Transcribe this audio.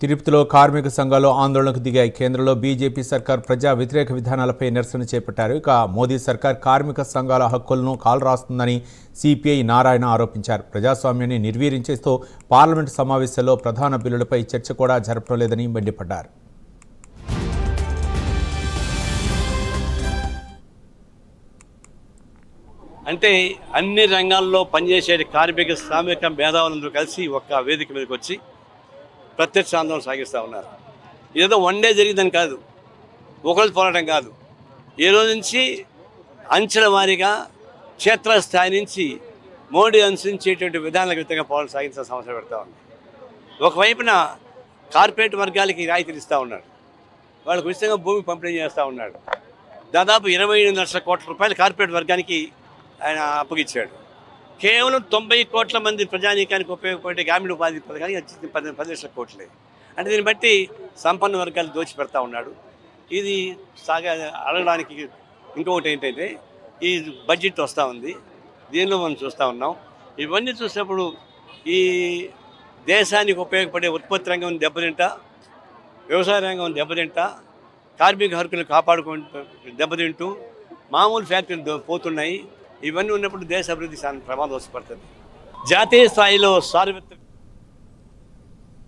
తిరుపతిలో కార్మిక సంఘాలు ఆందోళనకు దిగాయి. కేంద్రంలో బీజేపీ సర్కార్ ప్రజా వ్యతిరేక విధానాలపై నిరసన చేపట్టారు. ఇక మోదీ సర్కార్ కార్మిక సంఘాల హక్కులను కాలరాస్తుందని సిపిఐ నారాయణ ఆరోపించారు. ప్రజాస్వామ్యాన్ని నిర్వీర్యం చేస్తూ పార్లమెంటు సమావేశాల్లో ప్రధాన బిల్లులపై చర్చ కూడా జరపడం లేదని మండిపడ్డారు. అంటే అన్ని రంగాల్లో పనిచేసే కార్మిక శ్రామిక మేధావులందరూ కలిసి ఒక్క వేదిక మీదకి వచ్చి ప్రత్యక్ష ఆందోళన సాగిస్తూ ఉన్నారు. ఇదేదో వన్ డే జరిగిందని కాదు, ఒకరోజు పోరాటం కాదు. ఈ రోజు నుంచి అంచెల వారీగా క్షేత్రస్థాయి నుంచి మోడీ అనుసరించేటువంటి విధానాలకు విధంగా పోరాటం సాగించిన సమస్య పెడతా ఉంది. ఒకవైపున కార్పొరేట్ వర్గాలకి రాయితీలు ఇస్తూ ఉన్నాడు, వాళ్ళకు ఉచితంగా భూమి పంపిణీ చేస్తూ ఉన్నాడు. దాదాపు 28 లక్షల కోట్ల రూపాయలు కార్పొరేట్ వర్గానికి ఆయన అప్పగిచ్చాడు. కేవలం 90 కోట్ల మంది ప్రజానీకానికి ఉపయోగపడే గ్రామీణ ఉపాధి పథకానికి వచ్చింది 10 లక్షల కోట్లే. అంటే దీన్ని బట్టి సంపన్న వర్గాలు దోచిపెడతా ఉన్నాడు. ఇది అడగడానికి ఇంకొకటి ఏంటంటే ఈ బడ్జెట్ వస్తూ ఉంది, దీనిలో మనం చూస్తూ ఉన్నాం. ఇవన్నీ చూసినప్పుడు ఈ దేశానికి ఉపయోగపడే ఉత్పత్తి రంగం దెబ్బతింటా, వ్యవసాయ రంగం దెబ్బతింటా, కార్మిక హక్కులు కాపాడుకుంటూ దెబ్బతింటూ మామూలు ఫ్యాక్టరీలు పోతున్నాయి. ఇవన్నీ ఉన్నప్పుడు దేశ అభివృద్ధి ప్రమాదం వస్తుంది. జాతీయ స్థాయిలో సార్వత్రిక